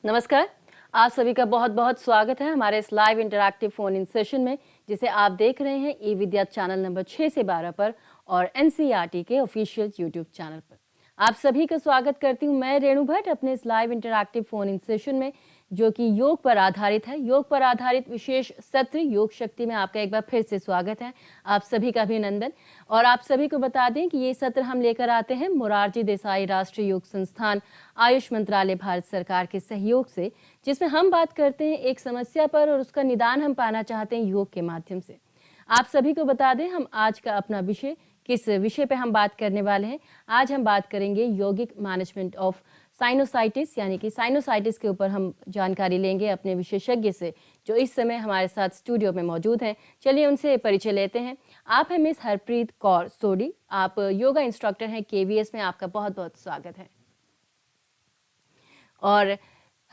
नमस्कार। आप सभी का बहुत बहुत स्वागत है हमारे इस live interactive phone in session में, जिसे आप देख रहे हैं ई विद्या चैनल नंबर 6 से 12 पर और एनसीईआरटी के ऑफिशियल यूट्यूब चैनल पर। आप सभी का स्वागत करती हूं मैं रेणु भट्ट अपने इस live interactive phone in session में, जो कि योग पर आधारित है। योग पर आधारित विशेष सत्र योग शक्ति में आपका एक बार फिर से स्वागत है। आप सभी का अभिनंदन। और आप सभी को बता दें कि ये सत्र हम लेकर आते हैं मोरारजी देसाई राष्ट्रीय योग संस्थान, आयुष मंत्रालय, भारत सरकार के सहयोग से, जिसमें हम बात करते हैं एक समस्या पर और उसका निदान हम पाना चाहते हैं योग के माध्यम से। आप सभी को बता दें हम आज का अपना विषय, किस विषय पे हम बात करने वाले हैं। आज हम बात करेंगे यौगिक मैनेजमेंट ऑफ साइनोसाइटिस, यानी कि साइनोसाइटिस के ऊपर हम जानकारी लेंगे अपने विशेषज्ञ से, जो इस समय हमारे साथ स्टूडियो में मौजूद हैं। चलिए उनसे परिचय लेते हैं। आप हैं मिस हरप्रीत कौर सोडी, आप योगा इंस्ट्रक्टर हैं केवीएस में। आपका बहुत बहुत स्वागत है। और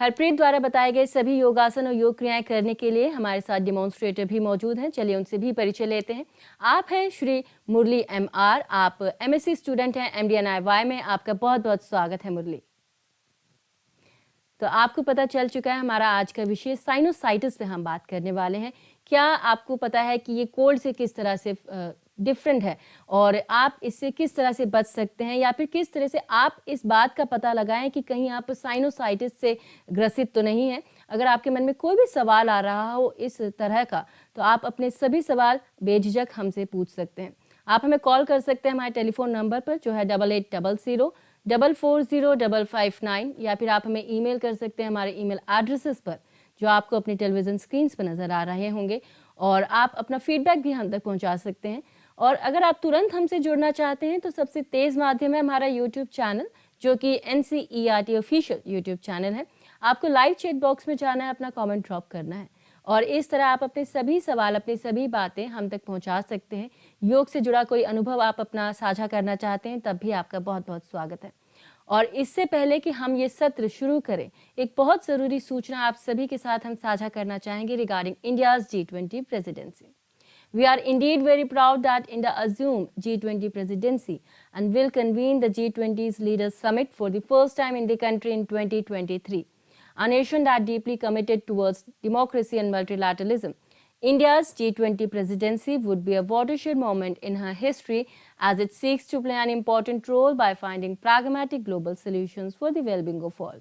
हरप्रीत द्वारा बताए गए सभी योगासन और योग क्रियाएं करने के लिए हमारे साथ डिमॉन्स्ट्रेटर भी मौजूद हैं। चलिए उनसे भी परिचय लेते हैं। आप हैं श्री मुरली एमआर, आप एमएससी स्टूडेंट हैं एमडीएनआईवाई में। आपका बहुत बहुत स्वागत है मुरली। तो आपको पता चल चुका है हमारा आज का विषय साइनोसाइटिस पे हम बात करने वाले हैं। क्या आपको पता है कि ये कोल्ड से किस तरह से डिफरेंट है और आप इससे किस तरह से बच सकते हैं, या फिर किस तरह से आप इस बात का पता लगाएं कि कहीं आप साइनोसाइटिस से ग्रसित तो नहीं है। अगर आपके मन में कोई भी सवाल आ रहा हो इस तरह का, तो आप अपने सभी सवाल बेझिझक हमसे पूछ सकते हैं। आप हमें कॉल कर सकते हैं हमारे टेलीफोन नंबर पर, जो है 8800 444 559, या फिर आप हमें ईमेल कर सकते हैं हमारे ईमेल एड्रेसेस पर, जो आपको अपनी टेलीविजन स्क्रीन पर नजर आ रहे होंगे। और आप अपना फीडबैक भी हम तक पहुंचा सकते हैं। और अगर आप तुरंत हमसे जुड़ना चाहते हैं तो सबसे तेज माध्यम है हमारा यूट्यूब चैनल, जो कि एनसीईआरटी ऑफिशियल यूट्यूब चैनल है। आपको लाइव चैट बॉक्स में जाना है, अपना कमेंट ड्रॉप करना है, और इस तरह आप अपने सभी सवाल, अपनी सभी बातें हम तक पहुंचा सकते हैं। योग से जुड़ा कोई अनुभव आप अपना साझा करना चाहते हैं, तब भी आपका बहुत बहुत स्वागत है। और इससे पहले कि हम ये सत्र शुरू करें, एक बहुत ज़रूरी सूचना आप सभी के साथ हम साझा करना चाहेंगे regarding India's G20 presidency. We are indeed very proud that India assumed G20 presidency and will convene the G20's Leaders Summit for the first time in the country in 2023. A nation that deeply committed towards democracy and multilateralism, India's G20 presidency would be a watershed moment in her history as it seeks to play an important role by finding pragmatic global solutions for the well-being of all.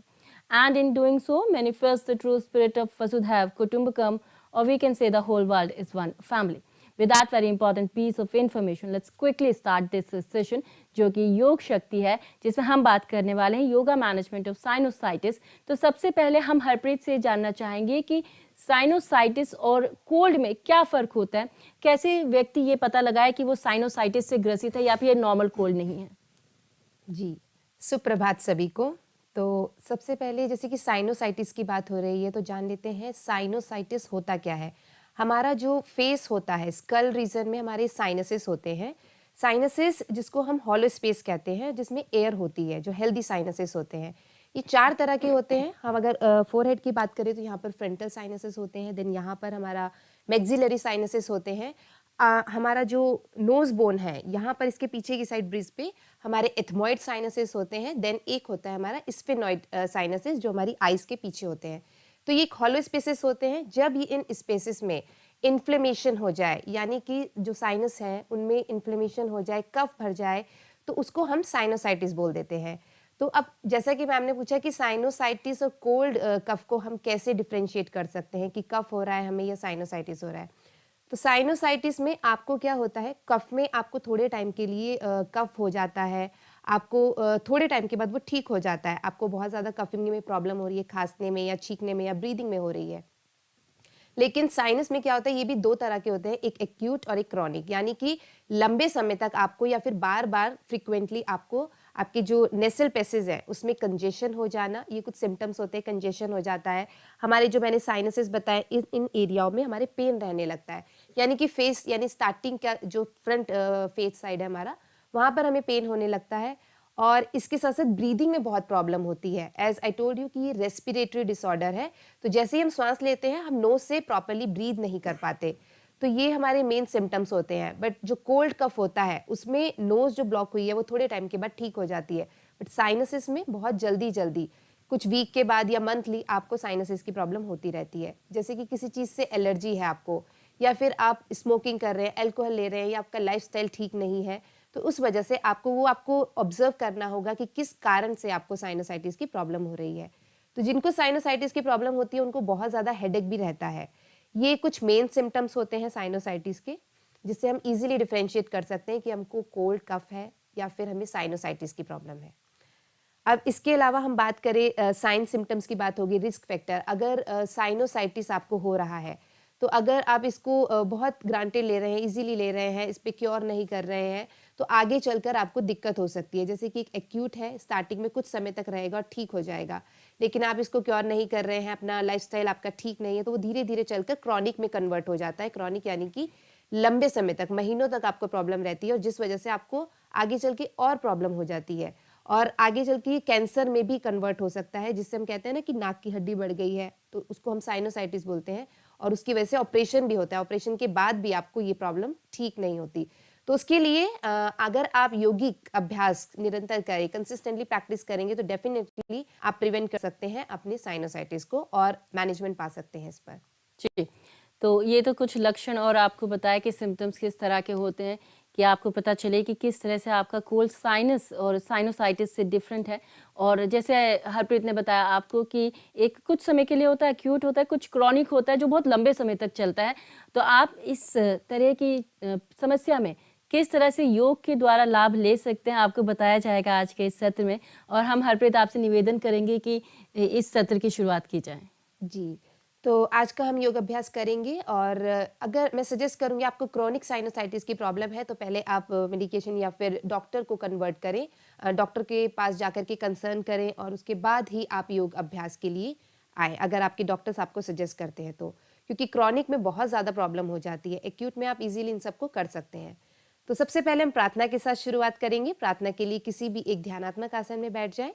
And in doing so, manifests the true spirit of Vasudhaiv Kutumbakam, or we can say the whole world is one family. With that very important piece of information, let's quickly start this session, जो कि योग शक्ति है, जिसमें हम बात करने वाले हैं योगा मैनेजमेंट ऑफ साइनोसाइटिस। तो सबसे पहले हम हरप्रीत से जानना चाहेंगे कि साइनोसाइटिस और कोल्ड में क्या फ़र्क होता है, कैसे व्यक्ति ये पता लगाए कि वो साइनोसाइटिस से ग्रसित है या फिर नॉर्मल कोल्ड नहीं है। जी, सुप्रभात सभी को। तो सबसे पहले जैसे कि साइनोसाइटिस की बात हो रही है, तो जान लेते हैं साइनोसाइटिस होता क्या है। हमारा जो फेस होता है, स्कल रीजन में हमारे साइनसेस होते हैं। साइनसेस जिसको हम हॉलो स्पेस कहते हैं, जिसमें एयर होती है, जो हेल्दी साइनसेस होते हैं। ये 4 तरह के होते हैं। हम अगर फोरहेड की बात करें तो यहाँ पर फ्रंटल साइनसेस होते हैं, देन यहाँ पर हमारा मैक्सिलरी साइनसेस होते हैं। हमारा जो नोज बोन है, यहाँ पर इसके पीछे की साइड ब्रिज पे हमारे एथमॉइड साइनसेस होते हैं। देन एक होता है हमारा स्फेनॉइड साइनसेस, जो हमारी आइज के पीछे होते हैं। तो ये हॉलो स्पेसेस होते हैं। जब ये इन स्पेसेस में इन्फ्लेमेशन हो जाए, यानी कि जो साइनस है उनमें इन्फ्लेमेशन हो जाए, कफ भर जाए, तो उसको हम साइनोसाइटिस बोल देते हैं। तो अब जैसा कि मैम ने पूछा कि साइनोसाइटिस और कोल्ड कफ को हम कैसे डिफ्रेंशिएट कर सकते हैं कि कफ हो रहा है हमें या साइनोसाइटिस हो रहा है। तो साइनोसाइटिस में आपको क्या होता है, कफ में आपको थोड़े टाइम के लिए कफ हो जाता है, आपको थोड़े टाइम के बाद वो ठीक हो जाता है। आपको बहुत ज़्यादा कफिंग में प्रॉब्लम हो रही है, खांसने में या छींकने में या ब्रीदिंग में हो रही है। लेकिन साइनस में क्या होता है, ये भी 2 तरह के होते हैं, एक एक्यूट और एक क्रॉनिक, यानी कि लंबे समय तक आपको या फिर बार बार फ्रिक्वेंटली आपको आपके जो नेसल पैसेज है उसमें कंजेशन हो जाना, ये कुछ सिम्टम्स होते हैं। कंजेशन हो जाता है, हमारे जो मैंने साइनसेस बताए इन एरियाओं में हमारे पेन रहने लगता है, यानी कि फेस, यानी स्टार्टिंग का जो फ्रंट फेस साइड है हमारा, वहाँ पर हमें पेन होने लगता है। और इसके साथ साथ ब्रीदिंग में बहुत प्रॉब्लम होती है। एज आई टोल्ड यू कि ये रेस्पिरेटरी डिसऑर्डर है, तो जैसे ही हम सांस लेते हैं हम नोज से प्रॉपरली ब्रीद नहीं कर पाते। तो ये हमारे मेन सिम्टम्स होते हैं। बट जो कोल्ड कफ होता है उसमें नोज जो ब्लॉक हुई है वो थोड़े टाइम के बाद ठीक हो जाती है, बट साइनसिस में बहुत जल्दी जल्दी कुछ वीक के बाद या मंथली आपको साइनसेस की प्रॉब्लम होती रहती है। जैसे कि किसी चीज़ से एलर्जी है आपको, या फिर आप स्मोकिंग कर रहे हैं, अल्कोहल ले रहे हैं, या आपका लाइफस्टाइल ठीक नहीं है, तो उस वजह से आपको ऑब्जर्व करना होगा कि किस कारण से आपको साइनोसाइटिस की प्रॉब्लम हो रही है। तो जिनको साइनोसाइटिस की प्रॉब्लम होती है उनको बहुत ज़्यादा हेडेक भी रहता है। ये कुछ मेन सिम्टम्स होते हैं साइनोसाइटिस के, जिससे हम इजीली डिफरेंशिएट कर सकते हैं कि हमको कोल्ड कफ है या फिर हमें साइनोसाइटिस की प्रॉब्लम है। अब इसके अलावा हम बात करें साइन सिम्टम्स की, बात होगी रिस्क फैक्टर। अगर साइनोसाइटिस आपको हो रहा है तो अगर आप इसको बहुत ग्रांटेड ले रहे हैं, इजीली ले रहे हैं, इस पे क्योर नहीं कर रहे हैं, तो आगे चलकर आपको दिक्कत हो सकती है। जैसे कि एक एक्यूट है, स्टार्टिंग में कुछ समय तक रहेगा और ठीक हो जाएगा, लेकिन आप इसको क्योर नहीं कर रहे हैं, अपना लाइफस्टाइल आपका ठीक नहीं है, तो वो धीरे धीरे चलकर क्रॉनिक में कन्वर्ट हो जाता है। क्रॉनिक यानी कि लंबे समय तक, महीनों तक आपको प्रॉब्लम रहती है, और जिस वजह से आपको आगे चल के और प्रॉब्लम हो जाती है, और आगे चल के कैंसर में भी कन्वर्ट हो सकता है, जिससे हम कहते हैं ना कि नाक की हड्डी बढ़ गई है, तो उसको हम साइनोसाइटिस बोलते हैं, और उसकी वजह से ऑपरेशन भी होता है। ऑपरेशन के बाद भी आपको ये प्रॉब्लम ठीक नहीं होती। तो उसके लिए अगर आप यौगिक अभ्यास निरंतर करें, कंसिस्टेंटली प्रैक्टिस करेंगे, तो डेफिनेटली आप प्रिवेंट कर सकते हैं अपने साइनोसाइटिस को, और मैनेजमेंट पा सकते हैं इस पर। जी, तो ये तो कुछ लक्षण और आपको बताया कि सिम्टम्स किस तरह के होते हैं, कि आपको पता चले कि किस तरह से आपका कोल्ड साइनस और साइनोसाइटिस से डिफरेंट है। और जैसे हरप्रीत ने बताया आपको कि एक कुछ समय के लिए होता है, एक्यूट होता है, कुछ क्रॉनिक होता है जो बहुत लंबे समय तक चलता है। तो आप इस तरह की समस्या में किस तरह से योग के द्वारा लाभ ले सकते हैं, आपको बताया जाएगा आज के इस सत्र में। और हम हरप्रीत आपसे निवेदन करेंगे कि इस सत्र की शुरुआत की जाए। जी, तो आज का हम योग अभ्यास करेंगे, और अगर मैं सजेस्ट करूँगी आपको क्रोनिक साइनोसाइटिस की प्रॉब्लम है, तो पहले आप मेडिकेशन या फिर डॉक्टर को कन्वर्ट करें, डॉक्टर के पास जाकर के कंसर्न करें, और उसके बाद ही आप योग अभ्यास के लिए आएँ, अगर आपके डॉक्टर्स आपको सजेस्ट करते हैं तो। क्योंकि क्रोनिक में बहुत ज़्यादा प्रॉब्लम हो जाती है, एक्यूट में आप इजीली इन सबको कर सकते हैं। तो सबसे पहले हम प्रार्थना के साथ शुरुआत करेंगे। प्रार्थना के लिए किसी भी एक ध्यानात्मक आसन में बैठ जाएँ,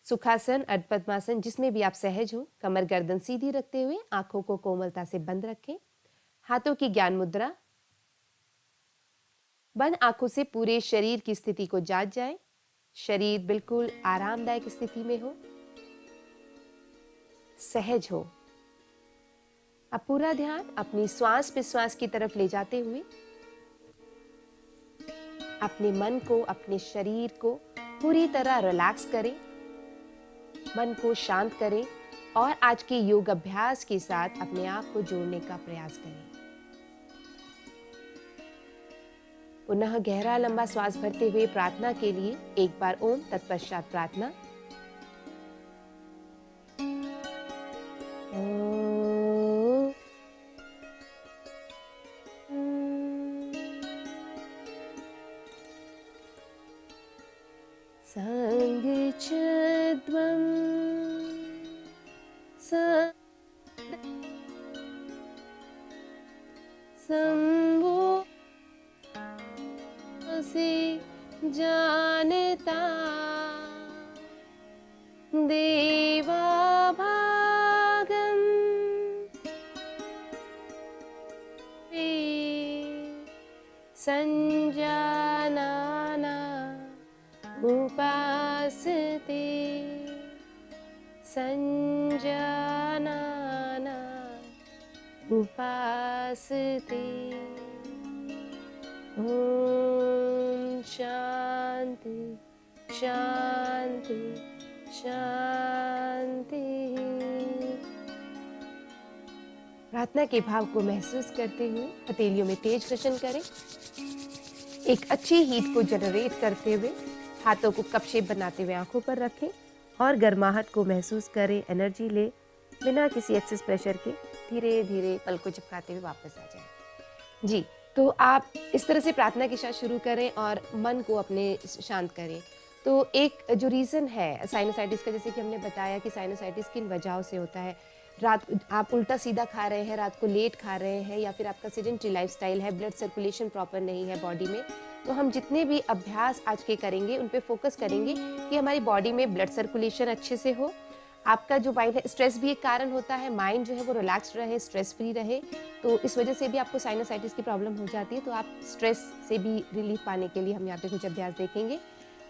सुखासन, अर्ध पद्मासन, जिसमें भी आप सहज हो। कमर गर्दन सीधी रखते हुए आंखों को कोमलता से बंद रखें। हाथों की ज्ञान मुद्रा। बंद आंखों से पूरे शरीर की स्थिति को जांच जाए। शरीर बिल्कुल आरामदायक स्थिति में हो, सहज हो। अब पूरा ध्यान अपनी श्वास प्रश्वास की तरफ ले जाते हुए अपने मन को, अपने शरीर को पूरी तरह रिलैक्स करें, मन को शांत करें, और आज के योग अभ्यास के साथ अपने आप को जोड़ने का प्रयास करें। पुनः गहरा लंबा श्वास भरते हुए प्रार्थना के लिए एक बार ओम, तत्पश्चात प्रार्थना। संगच्छध्वं संवो से जानता देवा भागम संजानाना उपासते संजानाना उपासते। ओम शांति शांति शांति। प्रार्थना के भाव को महसूस करते हुए हथेलियों में तेज घर्षण करें। एक अच्छी हीट को जनरेट करते हुए हाथों को कप शेप बनाते हुए आंखों पर रखें, और गर्माहट को महसूस करें, एनर्जी ले, बिना किसी एक्सेस प्रेशर के धीरे धीरे पल को चिपकाते हुए वापस आ जाएं। जी, तो आप इस तरह से प्रार्थना के साथ शुरू करें और मन को अपने शांत करें। तो एक जो रीज़न है साइनोसाइटिस का, जैसे कि हमने बताया कि साइनोसाइटिस किन वजहों से होता है। रात आप उल्टा सीधा खा रहे हैं, रात को लेट खा रहे हैं, या फिर आपका सेडेंटरी लाइफस्टाइल है, ब्लड सर्कुलेशन प्रॉपर नहीं है बॉडी में। तो हम जितने भी अभ्यास आज के करेंगे उन पे फोकस करेंगे कि हमारी बॉडी में ब्लड सर्कुलेशन अच्छे से हो। आपका जो माइंड है, स्ट्रेस भी एक कारण होता है, माइंड जो है वो रिलैक्स्ड रहे, स्ट्रेस फ्री रहे, तो इस वजह से भी आपको साइनोसाइटिस की प्रॉब्लम हो जाती है। तो आप स्ट्रेस से भी रिलीफ पाने के लिए हम यहाँ पे कुछ अभ्यास देखेंगे।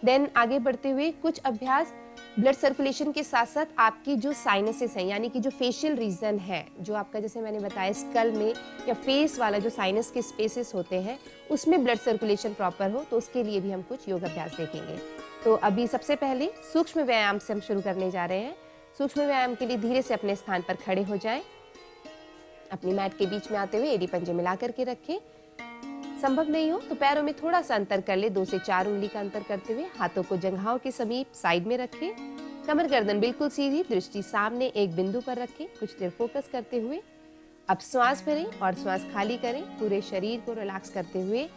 देन आगे बढ़ते हुए कुछ अभ्यास ब्लड सर्कुलेशन के साथ साथ आपकी जो साइनसेस हैं, यानी कि जो फेशियल रीजन है, जो आपका जैसे मैंने बताया स्कल में या फेस वाला जो साइनस के स्पेसेस होते हैं, उसमें ब्लड सर्कुलेशन प्रॉपर हो, तो उसके लिए भी हम कुछ योग अभ्यास देखेंगे। तो अभी सबसे पहले सूक्ष्म व्यायाम से हम शुरू करने जा रहे हैं। सूक्ष्म व्यायाम के लिए धीरे से अपने स्थान पर खड़े हो जाएं। अपनी मैट के बीच में आते हुए एड़ी पंजे मिला करके रखें। संभव नहीं हो तो पैरों में थोड़ा सा अंतर कर ले, 2 से 4 उंगली का अंतर करते हुए हाथों को जंघाओं के समीप साइड में रखें। कमर गर्दन बिल्कुल सीधी, दृष्टि सामने एक बिंदु पर रखें। कुछ देर फोकस करते हुए अब श्वास भरें और श्वास खाली करें, पूरे शरीर को रिलैक्स करते हुए।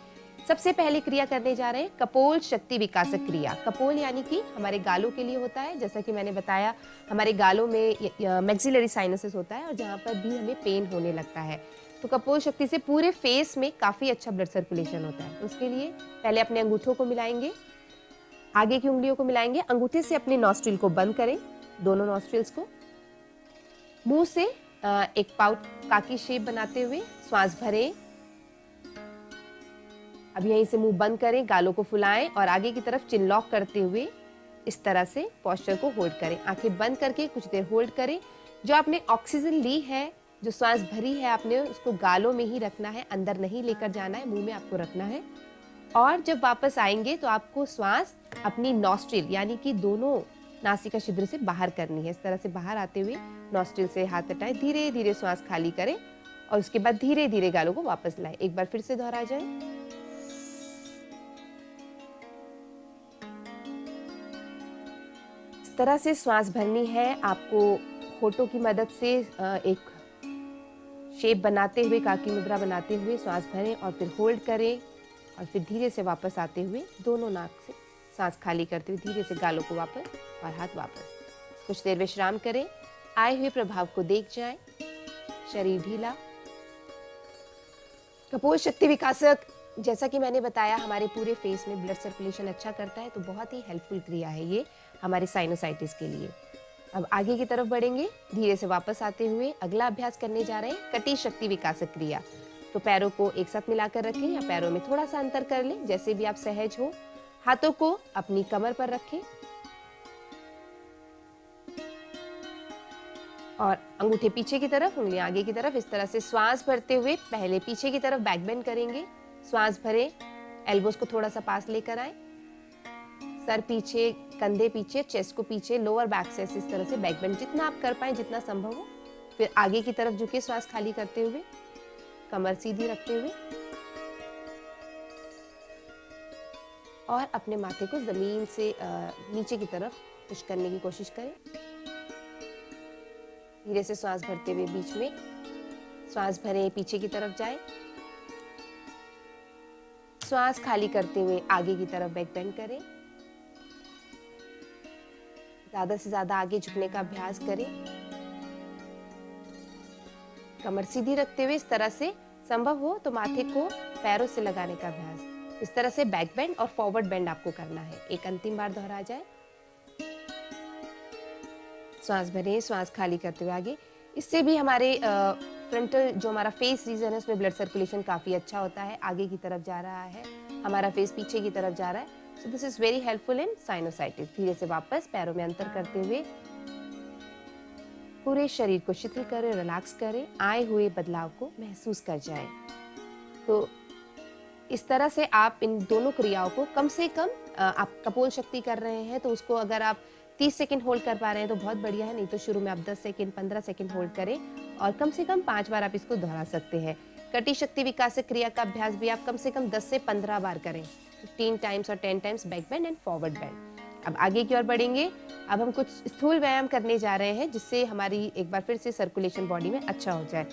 सबसे पहले क्रिया करने जा रहे हैं कपोल शक्ति विकासक क्रिया। कपोल यानी कि हमारे गालों के लिए होता है, जैसा कि मैंने बताया हमारे गालों में मैक्सिलरी साइनसेस होता है और जहाँ पर भी हमें पेन होने लगता है, तो कपोल शक्ति से पूरे फेस में काफी अच्छा ब्लड सर्कुलेशन होता है। तो उसके लिए पहले अपने अंगूठों को मिलाएंगे, आगे की उंगलियों को मिलाएंगे, अंगूठे से अपने नॉस्ट्रिल को बंद करें, दोनों नॉस्ट्रिल्स को। मुंह से एक पाउट काकी शेप बनाते हुए श्वास भरें। अब यहीं से मुंह बंद करें, गालों को फुलाएं और आगे की तरफ चिन लॉक करते हुए इस तरह से पोस्चर को होल्ड करें। आंखें बंद करके कुछ देर होल्ड करें। जो आपने ऑक्सीजन ली है, जो श्वास भरी है आपने, उसको गालों में ही रखना है, अंदर नहीं लेकर जाना है, मुंह में आपको रखना है। और जब वापस आएंगे तो आपको श्वास अपनी नॉस्ट्रिल यानी कि दोनों नासिका छिद्र से बाहर करनी है। इस तरह से बाहर आते हुए नॉस्ट्रिल से हाथ हटाएं, धीरे धीरे श्वास खाली करें और उसके बाद धीरे धीरे गालों को वापस लाएं। एक बार फिर से दोहरा जाए। इस तरह से श्वास भरनी है आपको। होठों की मदद से एक शेप बनाते हुए, काकी मुद्रा बनाते हुए श्वास भरें और फिर होल्ड करें और फिर धीरे से वापस आते हुए दोनों नाक से सांस खाली करते हुए धीरे से गालों को वापस और हाथ वापस। कुछ देर विश्राम करें, आए हुए प्रभाव को देख जाएं। शरीर ढीला। कपोल शक्ति विकासक, जैसा कि मैंने बताया, हमारे पूरे फेस में ब्लड सर्कुलेशन अच्छा करता है, तो बहुत ही हेल्पफुल क्रिया है ये हमारे साइनोसाइटिस के लिए। अब आगे की तरफ बढ़ेंगे, धीरे से वापस आते हुए अगला अभ्यास करने जा रहे हैं कटी शक्ति विकासक क्रिया। तो पैरों को एक साथ मिलाकर रखें या पैरों में थोड़ा सा अंतर कर लें, जैसे भी आप सहज हो। हाथों को अपनी कमर पर रखें और अंगूठे पीछे की तरफ, उंगलियां आगे की तरफ। इस तरह से श्वास भरते हुए पहले पीछे की तरफ बैक बेंड करेंगे। श्वास भरें, एल्बोज को थोड़ा सा पास लेकर आए, सर पीछे, कंधे पीछे, चेस्ट को पीछे, लोअर बैक से इस तरह से बैक बेंड जितना आप कर पाए, जितना संभव हो। फिर आगे की तरफ झुके श्वास खाली करते हुए, कमर सीधी रखते हुए और अपने माथे को जमीन से नीचे की तरफ पुश करने की कोशिश करें। धीरे से श्वास भरते हुए बीच में श्वास भरें, पीछे की तरफ जाएं। श्वास खाली करते हुए आगे की तरफ बैक बेंड करें। ज्यादा से ज्यादा आगे झुकने का अभ्यास करें। कमर सीधी रखते हुए इस तरह से, संभव हो तो माथे को पैरों से लगाने का अभ्यास। इस तरह से बैक बेंड और फॉरवर्ड बेंड आपको करना है। एक अंतिम बार दोहरा जाए। श्वास भरें, श्वास खाली करते हुए आगे। इससे भी हमारे फ्रंटल जो हमारा फेस रीजन है उसमें ब्लड सर्कुलेशन काफी अच्छा होता है, आगे की तरफ जा रहा है, हमारा फेस पीछे की तरफ जा रहा है। So this is very helpful in sinusitis. धीरे से वापस पैरों में अंतर करते हुए पूरे शरीर को शिथिल करें, रिलैक्स करें, आए हुए बदलाव को महसूस कर जाएं। तो इस तरह से आप इन दोनों क्रियाओं को कम से कम, आप कपोल शक्ति कर रहे हैं तो उसको अगर आप 30 सेकंड होल्ड कर पा रहे हैं तो बहुत बढ़िया है, नहीं तो शुरू में आप 10 सेकंड 15 सेकंड होल्ड करें और कम से कम 5 बार आप इसको दोहरा सकते हैं। कटी शक्ति विकासक क्रिया का अभ्यास भी आप कम से कम 10 से 15 बार करें, 15 टाइम्स और 10 times back bend and forward bend. अब आगे की ओर बढ़ेंगे। अब हम कुछ स्थूल व्यायाम करने जा रहे हैं जिससे हमारी एक बार फिर से सर्कुलेशन बॉडी में अच्छा हो जाए।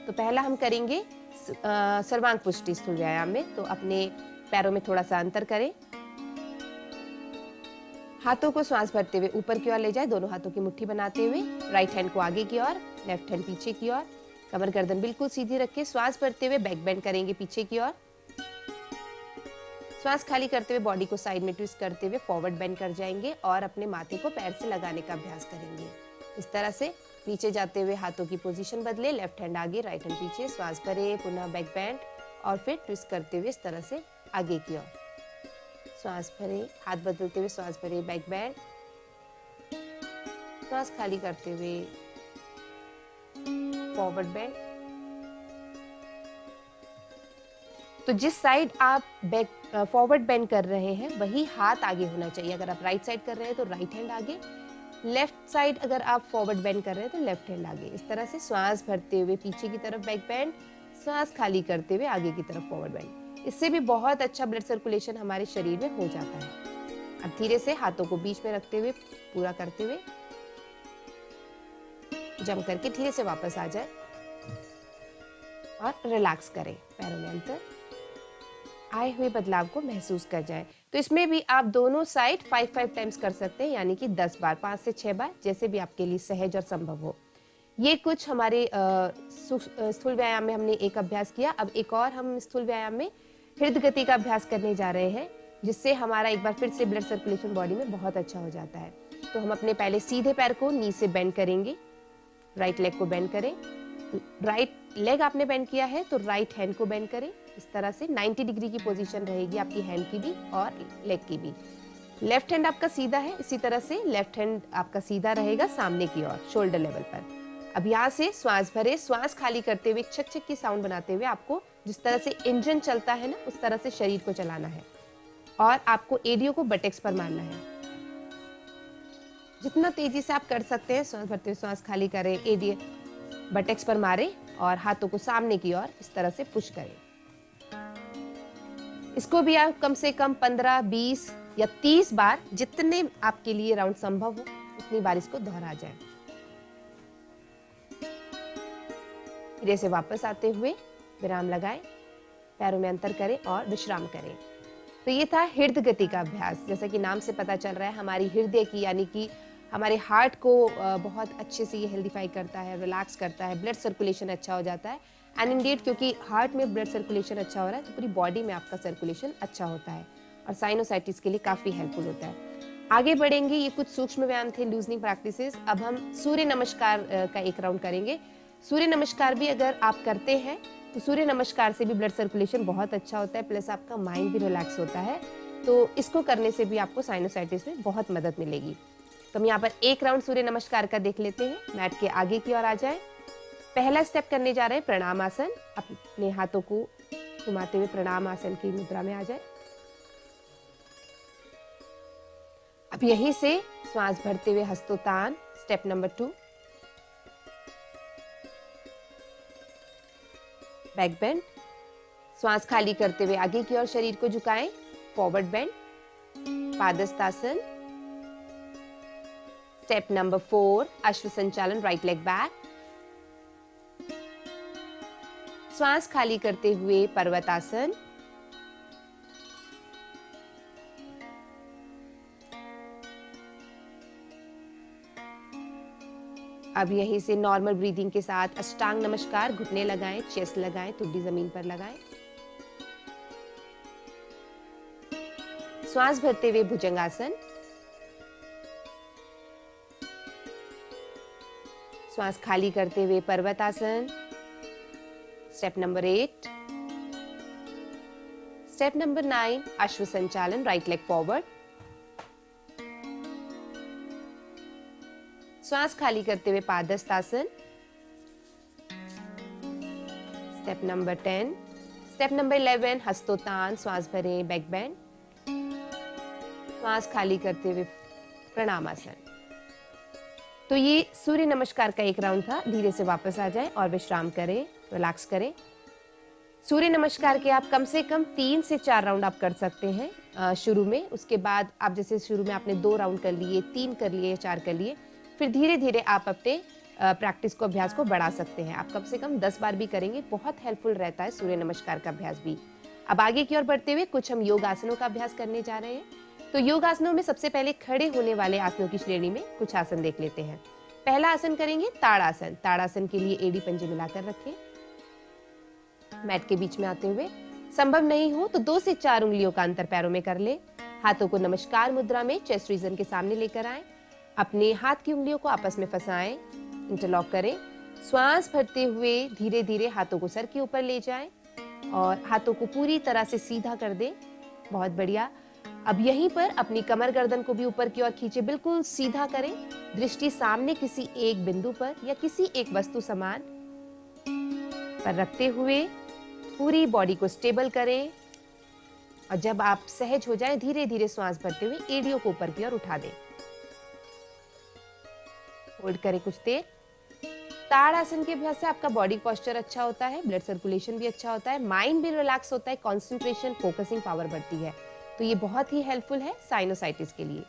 तो पहला हम करेंगे सर्वांग पुष्टि स्थूल व्यायाम में। तो अपने पैरों में थोड़ा सा अंतर करें, हाथों को श्वास भरते हुए ऊपर की ओर ले जाए, दोनों हाथों की मुट्ठी बनाते हुए राइट हैंड को आगे की ओर, लेफ्ट हैंड पीछे की ओर, कमर गर्दन बिल्कुल सीधी रख के श्वास भरते हुए बैक बेंड करेंगे पीछे की ओर। श्वास खाली करते हुए बॉडी को साइड में ट्विस्ट करते हुए फॉरवर्ड बेंड कर जाएंगे और अपने माथे को पैर से लगाने का अभ्यास करेंगे। इस तरह से नीचे जाते हुए हाथों की पोजीशन बदले, लेफ्ट हैंड आगे, राइट हैंड पीछे, श्वास भरे, पुनः बैक बेंड और फिर ट्विस्ट करते हुए इस तरह से आगे की ओर। श्वास भरे, हाथ बदलते हुए श्वास भरे, बैक बेंड, श्वास खाली करते हुए फॉरवर्ड बेंड। तो जिस साइड आप बैक फॉरवर्ड बेंड कर रहे हैं वही हाथ आगे होना चाहिए। अगर आप राइट साइड कर रहे हैं तो राइट हैंड आगे, लेफ्ट साइड अगर आप फॉरवर्ड बेंड कर रहे हैं तो लेफ्ट हैंड आगे। इस तरह से श्वास भरते हुए पीछे की तरफ बैक बेंड, श्वास खाली करते हुए आगे की तरफ फॉरवर्ड बेंड। इससे भी बहुत अच्छा ब्लड सर्कुलेशन हमारे शरीर में हो जाता है। अब धीरे से हाथों को बीच में रखते हुए पूरा करते हुए जम करके धीरे से वापस आ जाए और रिलैक्स करें। पैरों में अंतर, आए हुए बदलाव को महसूस कर जाएं। तो इसमें भी आप दोनों साइड 5-5 टाइम्स कर सकते हैं, यानी कि 10 बार, 5 से 6 बार, जैसे भी आपके लिए सहज और संभव हो। ये कुछ हमारे स्थूल व्यायाम में हमने एक अभ्यास किया। अब एक और हम स्थूल व्यायाम में हृदय गति का अभ्यास करने जा रहे हैं, जिससे हमारा एक बार फिर से ब्लड सर्कुलेशन बॉडी में बहुत अच्छा हो जाता है। तो हम अपने पहले सीधे पैर को नी से बेंड करेंगे, राइट लेग को बेंड करें। राइट लेग आपने बेंड किया है तो राइट हैंड को बेंड करें। इस तरह से 90 डिग्री की पोजीशन रहेगी आपकी हैंड की भी और लेग की भी। लेफ्ट हैंड आपका सीधा है, इसी तरह से लेफ्ट हैंड आपका सीधा रहेगा सामने की ओर, शोल्डर लेवल पर। अब यहाँ से श्वास भरे, श्वास खाली करते हुए छक छक की साउंड बनाते हुए आपको जिस तरह से इंजन चलता है ना, उस तरह से शरीर को चलाना है और आपको एडियो को बटेक्स पर मारना है। जितना तेजी से आप कर सकते हैं श्वास भरते हुए श्वास खाली करें, एडियो बटेक्स पर मारें और हाथों को सामने की ओर इस तरह से पुश करें। इसको भी आप कम से कम 15, 20 या 30 बार, जितने आपके लिए राउंड संभव हो उतनी बार इसको दोहरा जाए। धीरे से वापस आते हुए विराम लगाएं, पैरों में अंतर करें और विश्राम करें। तो ये था हृदय गति का अभ्यास। जैसा कि नाम से पता चल रहा है, हमारी हृदय की यानी कि हमारे हार्ट को बहुत अच्छे से ये हेल्दीफाई करता है, रिलैक्स करता है, ब्लड सर्कुलेशन अच्छा हो जाता है। एंड इंडीड क्योंकि हार्ट में ब्लड सर्कुलेशन अच्छा हो रहा है तो पूरी बॉडी में आपका सर्कुलेशन अच्छा होता है और साइनोसाइटिस के लिए काफ़ी हेल्पफुल होता है। आगे बढ़ेंगे, ये कुछ सूक्ष्म व्यायाम थे, लूजनिंग प्रैक्टिसेस। अब हम सूर्य नमस्कार का एक राउंड करेंगे। सूर्य नमस्कार भी अगर आप करते हैं तो सूर्य नमस्कार से भी ब्लड सर्कुलेशन बहुत अच्छा होता है, प्लस आपका माइंड भी रिलैक्स होता है। तो इसको करने से भी आपको साइनोसाइटिस में बहुत मदद मिलेगी। तो हम यहाँ पर एक राउंड सूर्य नमस्कार का देख लेते हैं। मैट के आगे की ओर आ जाएं। पहला स्टेप करने जा रहे हैं प्रणाम आसन। अपने हाथों को घुमाते हुए प्रणाम आसन की मुद्रा में आ जाए। अब यहीं से श्वास भरते हुए हस्तोत्तान, स्टेप नंबर 2। बैक बेंड, श्वास खाली करते हुए आगे की ओर शरीर को झुकाएं, फॉरवर्ड बेंड, पादहस्तासन। स्टेप नंबर 4, अश्व संचालन, राइट लेग बैक। श्वास खाली करते हुए पर्वतासन। अब यहीं से नॉर्मल ब्रीदिंग के साथ अष्टांग नमस्कार, घुटने लगाएं, चेस्ट लगाएं, ठुड्डी जमीन पर लगाएं। श्वास भरते हुए भुजंगासन। श्वास खाली करते हुए पर्वतासन। Step number 8। स्टेप नंबर 9, अश्व संचालन, राइट लेग फॉरवर्ड। श्वास खाली करते हुए padahastasana. Step number 10। Step number 11, हस्तोत्तान, श्वास भरें, बैक बेंड। श्वास खाली करते हुए प्रणामासन। तो ये सूर्य नमस्कार का एक राउंड था। धीरे से वापस आ जाएं और विश्राम करें, रिलैक्स करें। सूर्य नमस्कार के आप कम से कम 3 से 4 राउंड आप कर सकते हैं शुरू में। उसके बाद आप जैसे शुरू में आपने 2 राउंड कर लिए, 3 कर लिए, 4 कर लिए, फिर धीरे धीरे आप अपने प्रैक्टिस को, अभ्यास को बढ़ा सकते हैं। आप कम से कम 10 बार भी करेंगे, बहुत हेल्पफुल रहता है सूर्य नमस्कार का अभ्यास भी। अब आगे की ओर बढ़ते हुए कुछ हम योग आसनों का अभ्यास करने जा रहे हैं। तो योग आसनों में सबसे पहले खड़े होने वाले आसनों की श्रेणी में कुछ आसन देख लेते हैं। पहला आसन करेंगे ताड़ासन। ताड़ासन के लिए एड़ी पंजे मिलाकर रखें, मैट के बीच में आते हुए। संभव नहीं हो तो 2 से 4 उंगलियों का अंतर पैरों में कर ले। हाथों को नमस्कार मुद्रा में चेस्ट रीजन के सामने लेकर आए। अपने हाथ की उंगलियों को आपस में फंसाएं, इंटरलॉक करें। श्वास भरते हुए धीरे धीरे हाथों को सर के ऊपर ले जाएं और हाथों को पूरी तरह से सीधा कर दें। बहुत बढ़िया। अब यहीं पर अपनी कमर गर्दन को भी ऊपर की ओर खींचे, बिल्कुल सीधा करें। दृष्टि सामने किसी एक बिंदु पर या किसी एक वस्तु समान पर रखते हुए पूरी बॉडी को स्टेबल करें। और जब आप सहज हो जाएं, धीरे धीरे श्वास भरते हुए एड़ियों को ऊपर की ओर उठा दें। होल्ड करें कुछ देर। ताड़ासन के अभ्यास से आपका बॉडी पोस्चर अच्छा होता है, ब्लड सर्कुलेशन भी अच्छा होता है, माइंड भी रिलैक्स होता है, कंसंट्रेशन फोकसिंग पावर बढ़ती है। तो ये बहुत ही हेल्पफुल है साइनोसाइटिस के लिए।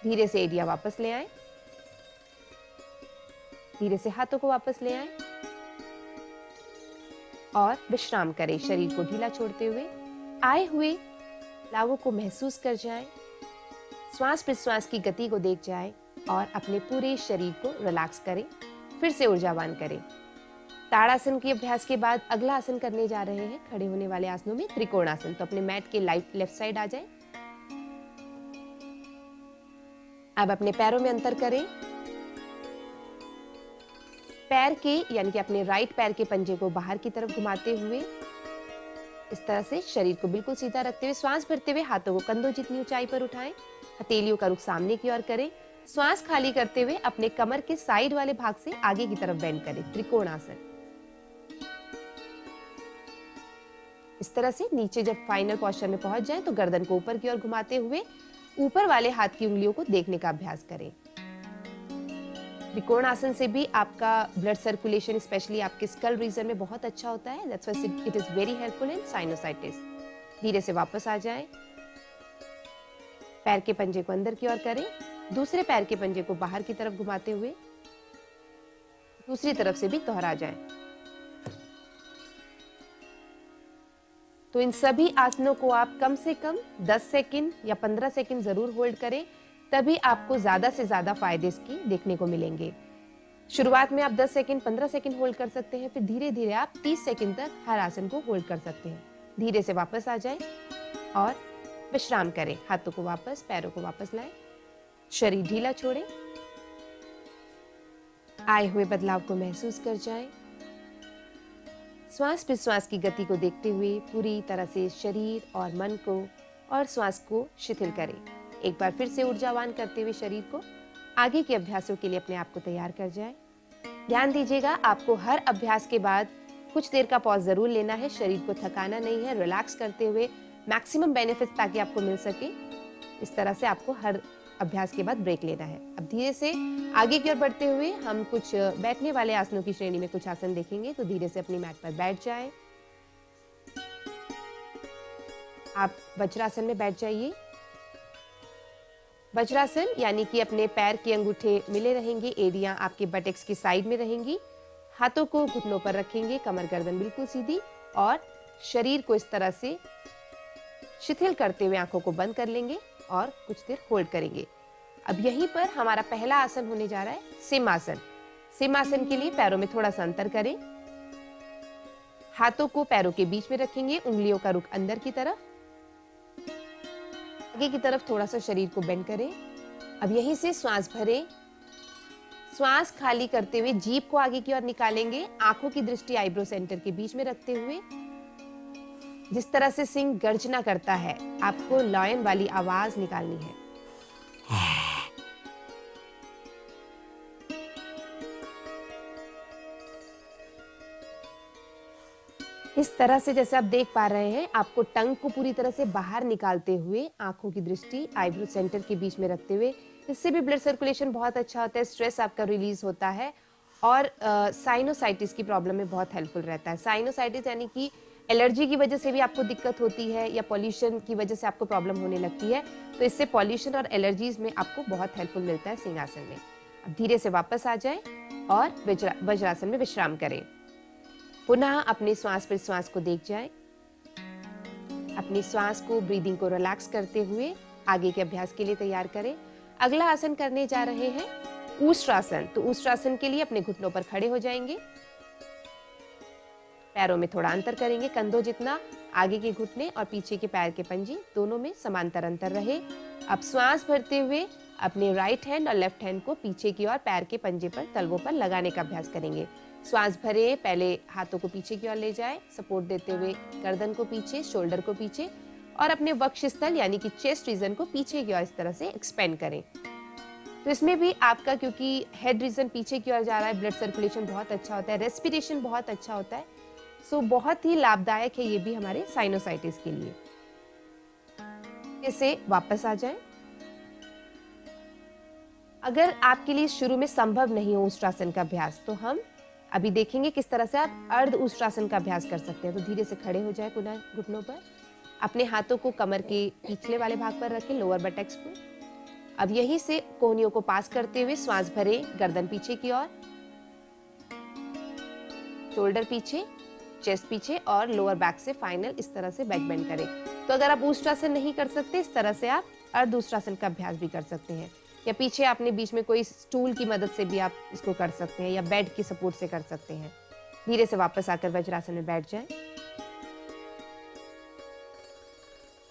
धीरे से एड़ियां वापस ले आएं, धीरे से हाथों को वापस ले आएं और विश्राम करें, शरीर को ढीला छोड़ते हुए। आए हुए लावों को महसूस कर जाएं, श्वास प्रश्वास की गति को देख जाएं और अपने पूरे शरीर को रिलैक्स करें, फिर से ऊर्जावान करें। ताड़ासन के अभ्यास के बाद अगला आसन करने जा रहे हैं खड़े होने वाले आसनों में त्रिकोणासन। तो अपने मैट के लेफ्ट साइड आ जाएं। अब अपने पैरों में अंतर करें। पैर के यानी कि अपने राइट पैर के पंजे को बाहर की तरफ घुमाते हुए इस तरह से शरीर को बिल्कुल सीधा रखते हुए श्वास भरते हुए हाथों को कंधों जितनी ऊंचाई पर उठाएं। हथेलियों का रुख सामने की ओर करें। श्वास खाली करते हुए अपने कमर के साइड वाले भाग से आगे की तरफ बेंड करें, त्रिकोणासन। इस तरह से नीचे जब फाइनल पोस्चर में पहुंच जाए तो गर्दन को ऊपर की ओर घुमाते हुए ऊपर वाले हाथ की उंगलियों को देखने का अभ्यास करें। त्रिकोणासन से भी आपका ब्लड सर्कुलेशन स्पेशली आपके स्कल रीजन में बहुत अच्छा होता है। That's why it is very helpful in sinusitis. धीरे से वापस आ जाएं। पैर के पंजे को अंदर की ओर करें, दूसरे पैर के पंजे को बाहर की तरफ घुमाते हुए दूसरी तरफ से भी दोहरा जाएं। तो इन सभी आसनों को आप कम से कम 10 सेकंड या 15 सेकंड जरूर होल्ड करें, तभी आपको ज्यादा से ज्यादा फायदे इसकी देखने को मिलेंगे। शुरुआत में आप 10 सेकंड 15 सेकंड होल्ड कर सकते हैं, फिर धीरे धीरे आप 30 सेकंड तक हर आसन को होल्ड कर सकते हैं। धीरे से वापस आ जाएं और विश्राम करें। हाथों को वापस, पैरों को वापस लाएं, शरीर ढीला छोड़ें। आए हुए बदलाव को महसूस कर जाएं। श्वास प्रश्वास की गति को देखते हुए पूरी तरह से शरीर और मन को और श्वास को शिथिल करें। एक बार फिर से ऊर्जावान करते हुए शरीर को आगे के अभ्यासों के लिए अपने आप को तैयार कर जाएं। ध्यान दीजिएगा, आपको हर अभ्यास के बाद कुछ देर का पॉज जरूर लेना है। शरीर को थकाना नहीं है, रिलैक्स करते हुए मैक्सिमम बेनिफिट्स ताकि आपको मिल सके, इस तरह से आपको हर अभ्यास के बाद ब्रेक लेना है। अब धीरे से आगे की ओर बढ़ते हुए हम कुछ बैठने वाले आसनों की श्रेणी में कुछ आसन देखेंगे। तो धीरे से अपनी मैट पर बैठ जाएं। आप वज्रासन में बैठ जाइए। वज्रासन यानी कि अपने पैर के अंगूठे मिले रहेंगे, एड़ियां आपके बटेक्स की साइड में रहेंगी, हाथों को घुटनों पर रखेंगे, कमर गर्दन बिल्कुल सीधी और शरीर को इस तरह से शिथिल करते हुए आंखों को बंद कर लेंगे और कुछ देर होल्ड करेंगे। अब यहीं पर हमारा पहला आसन होने जा रहा है सिंहासन। सिंहासन के लिए पैरों में थोड़ा सा अंतर करें, हाथों को पैरों के बीच में रखेंगे, उंगलियों का रुख अंदर की तरफ, आगे की तरफ थोड़ा सा शरीर को बेंड करें। अब यहीं से श्वास भरें, श्वास खाली करते हुए जीभ को आगे की ओर निकालेंगे, आंखों की दृष्टि आईब्रो सेंटर के बीच में रखते हुए जिस तरह से सिंह गर्जना करता है, आपको लॉयन वाली आवाज निकालनी है। इस तरह से जैसे आप देख पा रहे हैं, आपको टंग को पूरी तरह से बाहर निकालते हुए आंखों की दृष्टि आईब्रो सेंटर के बीच में रखते हुए, इससे भी ब्लड सर्कुलेशन बहुत अच्छा होता है, स्ट्रेस आपका रिलीज होता है और साइनोसाइटिस की प्रॉब्लम में बहुत हेल्पफुल रहता है। साइनोसाइटिस यानी कि एलर्जी की वजह से भी आपको दिक्कत होती है या पॉल्यूशन की वजह से आपको प्रॉब्लम होने लगती है, तो इससे पॉल्यूशन और एलर्जीज में आपको बहुत हेल्पफुल मिलता है सिंहासन में। अब धीरे से वापस आ जाएं और वज्रासन में विश्राम करें। पुनः अपने श्वास प्रश्वास को देख जाएं। अपनी श्वास को, ब्रीदिंग को रिलैक्स करते हुए आगे के अभ्यास के लिए तैयार करें। अगला आसन करने जा रहे हैं ऊष्ट्रासन। तो ऊष्ट्रासन के लिए अपने घुटनों पर खड़े हो जाएंगे, पैरों में थोड़ा अंतर करेंगे, कंधों जितना, आगे के घुटने और पीछे के पैर के पंजे दोनों में समांतर अंतर रहे। अब श्वास भरते हुए अपने राइट हैंड और लेफ्ट हैंड को पीछे की ओर पैर के पंजे पर, तलवों पर लगाने का अभ्यास करेंगे। श्वास भरे, पहले हाथों को पीछे की ओर ले जाएं, सपोर्ट देते हुए गर्दन को पीछे, शोल्डर को पीछे, और अपने वक्षस्थल यानी कि चेस्ट रीजन को पीछे की ओर इस तरह से एक्सपेंड करें। तो इसमें भी आपका, क्योंकि हेड रीजन पीछे की ओर जा रहा है, ब्लड सर्कुलेशन बहुत अच्छा होता है, रेस्पिरेशन बहुत अच्छा होता है, सो बहुत ही लाभदायक है ये भी हमारे साइनोसाइटिस के लिए। इसे वापस आ जाएं। अगर आपके लिए शुरू में संभव नहीं हो उष्ट्रासन का अभ्यास, तो हम अभी देखेंगे किस तरह से आप अर्ध उष्ट्रासन का अभ्यास कर सकते हैं। तो धीरे से खड़े हो जाए पुनः घुटनों पर, अपने हाथों को कमर के पिछले वाले भाग पर रखें, लोअर बटक्स पर। अब यहीं से कोहनियों को पास करते हुए श्वास भरे, गर्दन पीछे की ओर, शोल्डर पीछे, चेस्ट पीछे और लोअर बैक से फाइनल इस तरह से बैक बेंड करें। तो अगर आप उष्ट्रासन नहीं कर सकते, इस तरह से आप अर्ध उष्ट्रासन का अभ्यास भी कर सकते हैं, या पीछे आपने बीच में कोई स्टूल की मदद से भी आप इसको कर सकते हैं, या बेड की सपोर्ट से कर सकते हैं। धीरे से वापस आकर वज्रासन में बैठ जाएं।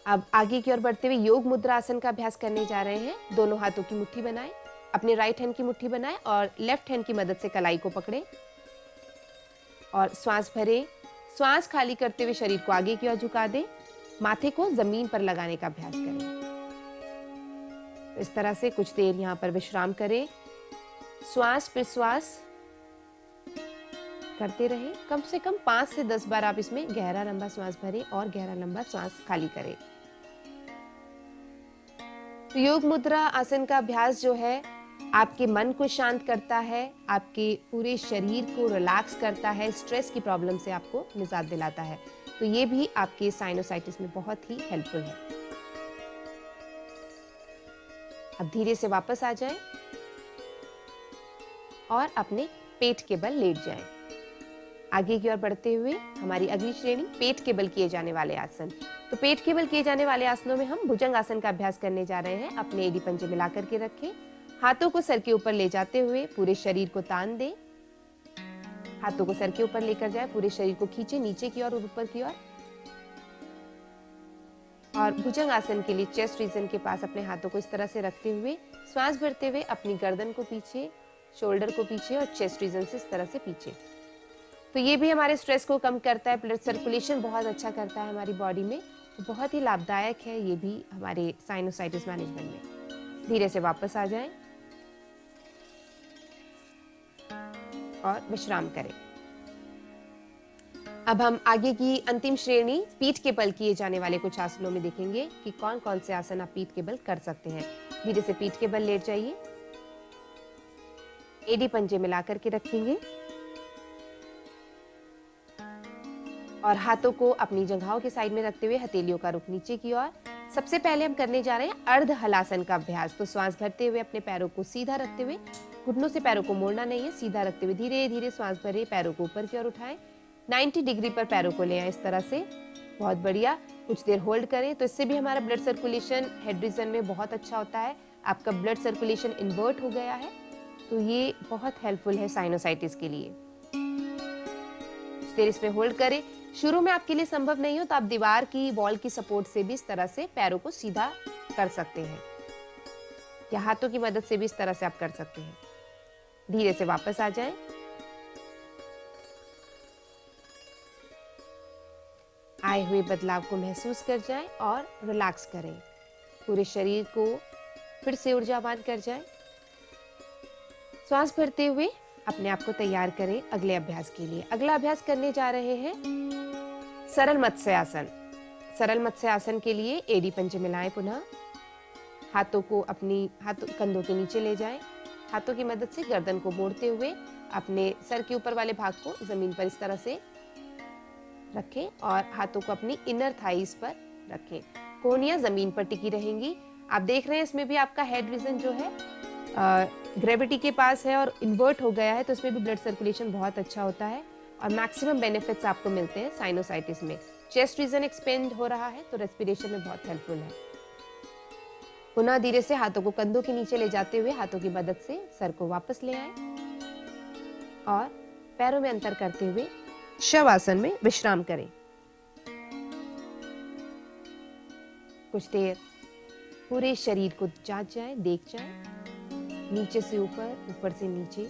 अब आगे की ओर बढ़ते हुए योग मुद्रा आसन का अभ्यास करने जा रहे हैं। दोनों हाथों की मुट्ठी बनाएं, अपने राइट हैंड की मुट्ठी बनाएं और लेफ्ट हैंड की मदद से कलाई को पकड़ें और श्वास भरें। श्वास खाली करते हुए शरीर को आगे की ओर झुका दें, माथे को जमीन पर लगाने का अभ्यास करें। इस तरह से कुछ देर यहाँ पर विश्राम करें। श्वास प्रश्वास करते रहें। कम से कम 5 से 10 बार आप इसमें गहरा लंबा श्वास भरें और गहरा लंबा श्वास खाली करें। तो योग मुद्रा आसन का अभ्यास जो है आपके मन को शांत करता है, आपके पूरे शरीर को रिलैक्स करता है, स्ट्रेस की प्रॉब्लम से आपको निजात दिलाता है। तो ये भी आपके साइनोसाइटिस में बहुत ही हेल्पफुल है। अब धीरे से वापस आ जाएं और अपने पेट के बल लेट जाएं। आगे की ओर बढ़ते हुए हमारी अगली श्रेणी पेट के बल किए जाने वाले आसन। तो पेट के बल किए जाने वाले आसनों में हम भुजंग आसन का अभ्यास करने जा रहे हैं। अपने एड़ी पंजे मिलाकर के रखें, हाथों को सर के ऊपर ले जाते हुए पूरे शरीर को तान दें। हाथों को सर के ऊपर लेकर जाए, पूरे शरीर को खींचे नीचे की ओर और ऊपर की ओर। और भुजंग आसन के लिए चेस्ट रीजन के पास अपने हाथों को इस तरह से रखते हुए श्वास भरते हुए अपनी गर्दन को पीछे, शोल्डर को पीछे और चेस्ट रीजन से इस तरह से पीछे। तो ये भी हमारे स्ट्रेस को कम करता है, ब्लड सर्कुलेशन बहुत अच्छा करता है हमारी बॉडी में। तो बहुत ही लाभदायक है ये भी हमारे साइनोसाइटिस मैनेजमेंट में। धीरे से वापस आ जाएं और विश्राम करें। अब हम आगे की अंतिम श्रेणी पीठ के बल किए जाने वाले कुछ आसनों में देखेंगे कि कौन कौन से आसन आप पीठ के बल कर सकते हैं। धीरे से पीठ के बल लेट जाइए, एड़ी पंजे मिलाकर के रखेंगे और हाथों को अपनी जंघाओं के साइड में रखते हुए हथेलियों का रुख नीचे की ओर। सबसे पहले हम करने जा रहे हैं अर्ध हलासन का अभ्यास। तो श्वास भरते हुए अपने पैरों को सीधा रखते हुए, घुटनों से पैरों को मोड़ना नहीं है, सीधा रखते हुए धीरे धीरे श्वास भरे, पैरों को ऊपर की ओर उठाएं, 90 डिग्री पर पैरों को ले आए इस तरह से। बहुत बढ़िया, कुछ देर होल्ड करें। तो इससे भी हमारा ब्लड सर्कुलेशन हेड रीजन में बहुत अच्छा होता है। आपका ब्लड सर्कुलेशन इन्वर्ट हो गया है, तो ये बहुत हेल्पफुल है साइनोसाइटिस के लिए। कुछ देर इसमें होल्ड करें। शुरू में आपके लिए संभव नहीं हो तो आप दीवार की, वॉल की सपोर्ट से भी इस तरह से पैरों को सीधा कर सकते हैं, या हाथों की मदद से भी इस तरह से आप कर सकते हैं। धीरे से वापस आ जाएं। आए हुए बदलाव को महसूस कर जाएं और रिलैक्स करें। पूरे शरीर को फिर से ऊर्जावान कर जाएं। श्वास भरते हुए अपने आप को तैयार करें अगले अभ्यास के लिए। अगला अभ्यास करने जा रहे हैं सरल मत्स्य आसन। सरल मत्स्य आसन के लिए एड़ी पंजे मिलाएं, पुनः हाथों को अपनी कंधों के नीचे ले जाएं। हाथों की मदद से गर्दन को मोड़ते हुए अपने सर के ऊपर वाले भाग को जमीन पर इस तरह से रखें और हाथों को अपनी इनर थाइस पर रखें। कोहनियां जमीन पर टिकी रहेंगी। आप देख रहे हैं इसमें भी आपका हेड रीजन जो है ग्रेविटी के पास है और इन्वर्ट हो गया है, तो इसमें भी ब्लड सर्कुलेशन बहुत अच्छा होता है और मैक्सिमम बेनिफिट्स आपको मिलते हैं साइनोसाइटिस में। चेस्ट रीजन एक्सपेंड हो रहा है तो रेस्पिरेशन में बहुत हेल्पफुल है। पुनः धीरे से हाथों को कंधों के नीचे ले जाते हुए हाथों की मदद से सर को वापस ले आए और पैरों में अंतर करते हुए शवासन में विश्राम करें। कुछ देर पूरे शरीर को जांच जाए, देख जाए, नीचे से ऊपर, ऊपर से नीचे।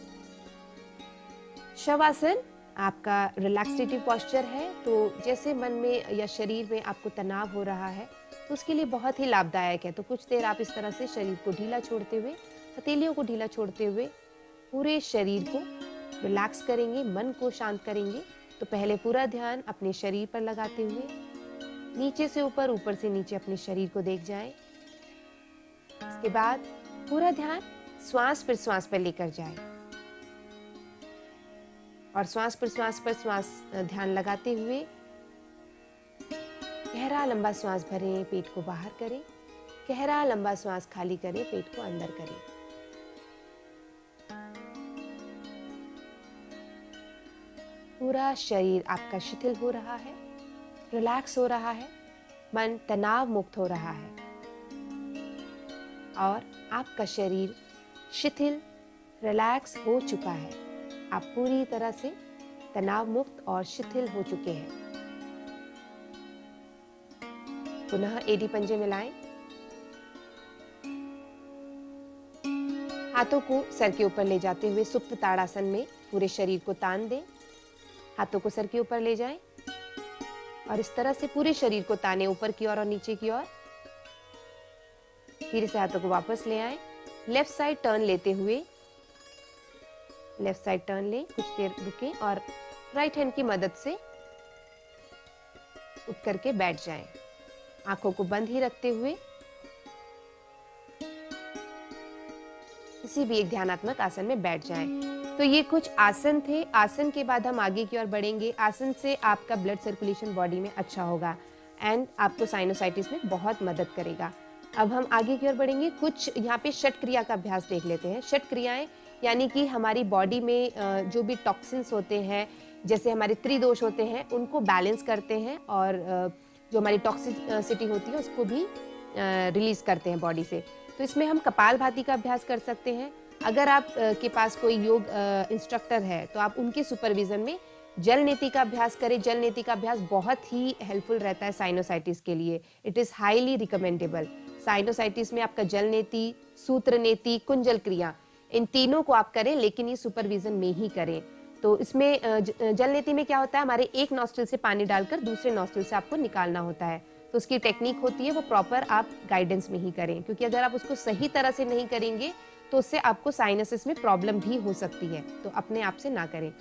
शवासन आपका रिलैक्सेटिव पोस्चर है, तो जैसे मन में या शरीर में आपको तनाव हो रहा है तो उसके लिए बहुत ही लाभदायक है। तो कुछ देर आप इस तरह से शरीर को ढीला छोड़ते हुए, हथेलियों को ढीला छोड़ते हुए पूरे शरीर को रिलैक्स करेंगे, मन को शांत करेंगे। तो पहले पूरा ध्यान अपने शरीर पर लगाते हुए नीचे से ऊपर, ऊपर से नीचे अपने शरीर को देख जाएं। इसके बाद पूरा ध्यान श्वास प्रश्वास पर लेकर जाएं और श्वास प्रश्वास पर ध्यान लगाते हुए गहरा लंबा श्वास भरें, पेट को बाहर करें, गहरा लंबा श्वास खाली करें, पेट को अंदर करें। पूरा शरीर आपका शिथिल हो रहा है, रिलैक्स हो रहा है, मन तनाव मुक्त हो रहा है और आपका शरीर शिथिल, रिलैक्स हो चुका है। आप पूरी तरह से तनाव मुक्त और शिथिल हो चुके हैं। पुनः एडी पंजे मिलाएं। हाथों को सर के ऊपर ले जाते हुए सुप्त ताड़ासन में पूरे शरीर को तान दें। हाथों को सर के ऊपर ले जाएं और इस तरह से पूरे शरीर को ताने ऊपर की ओर और नीचे की ओर। धीरे से हाथों को वापस ले आएं। लेफ्ट साइड टर्न लेते हुए लेफ्ट साइड टर्न लें, कुछ देर रुकें और राइट हैंड की मदद से उठ करके बैठ जाएं। आंखों को बंद ही रखते हुए किसी भी एक ध्यानात्मक आसन में बैठ जाएं। तो ये कुछ आसन थे। आसन के बाद हम आगे की ओर बढ़ेंगे। आसन से आपका ब्लड सर्कुलेशन बॉडी में अच्छा होगा एंड आपको साइनोसाइटिस में बहुत मदद करेगा। अब हम आगे की ओर बढ़ेंगे। कुछ यहाँ पे षट क्रिया का अभ्यास देख लेते हैं। षट क्रियाएं यानी कि हमारी बॉडी में जो भी टॉक्सिन्स होते हैं, जैसे हमारे त्रिदोष होते हैं, उनको बैलेंस करते हैं और जो हमारी टॉक्सिसिटी होती है उसको भी रिलीज करते हैं बॉडी से। तो इसमें हम कपालभाति का अभ्यास कर सकते हैं। अगर आप के पास कोई योग इंस्ट्रक्टर है तो आप उनके सुपरविजन में जल नीति का अभ्यास करें। जल नीति का अभ्यास बहुत ही हेल्पफुल रहता है साइनोसाइटिस के लिए। It is highly recommendable. Sinusitis में आपका जल नीति, सूत्र नीति, कुंजल क्रिया, इन तीनों को आप करें, लेकिन ये सुपरविजन में ही करें। तो इसमें जल नीति में क्या होता है, हमारे एक नॉस्ट्रिल से पानी डालकर दूसरे नॉस्ट्रिल से आपको निकालना होता है। तो उसकी टेक्निक होती है, वो प्रॉपर आप गाइडेंस में ही करें, क्योंकि अगर आप उसको सही तरह से नहीं करेंगे तो उससे आपको साइनसिस में प्रॉब्लम भी हो सकती है। तो अपने आप से ना करें।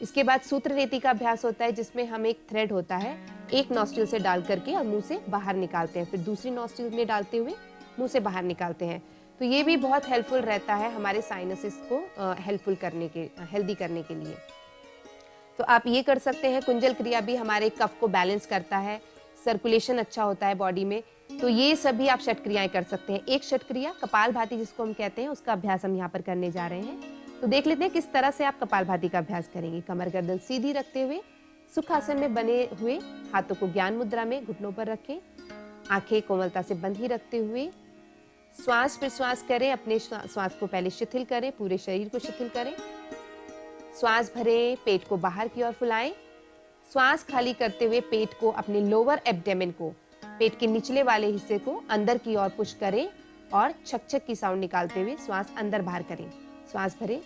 इसके बाद सूत्र नीति का अभ्यास होता है, जिसमें हम एक थ्रेड होता है, एक नॉस्ट्रिल से डाल करके और मुंह से बाहर निकालते हैं, फिर दूसरी नॉस्ट्रिल में डालते हुए मुंह से बाहर निकालते हैं। तो ये भी बहुत हेल्पफुल रहता है हमारे साइनसिस को हेल्दी करने के लिए। तो आप ये कर सकते हैं। कुंजल क्रिया भी हमारे कफ को बैलेंस करता है, सर्कुलेशन अच्छा होता है बॉडी में। तो ये सभी आप षट क्रियाएं कर सकते हैं। एक षट क्रिया कपालभाति जिसको हम कहते हैं, उसका अभ्यास हम यहाँ पर करने जा रहे हैं। तो देख लेते हैं किस तरह से आप कपालभाति का अभ्यास करेंगे। कमर गर्दन सीधी रखते हुए सुखासन में बने हुए हाथों को ज्ञान मुद्रा में घुटनों पर रखें। आंखें कोमलता से बंद ही रखते हुए श्वास प्रश्वास करें। अपने श्वास को पहले शिथिल करें, पूरे शरीर को शिथिल करें। श्वास भरें, पेट को बाहर की ओर फुलाएं। श्वास खाली करते हुए पेट को, अपने लोअर एब्डोमेन को, पेट के निचले वाले हिस्से को अंदर की ओर पुश करें और छक छक की साउंड निकालते हुए श्वास अंदर बाहर करें। श्वास भरें,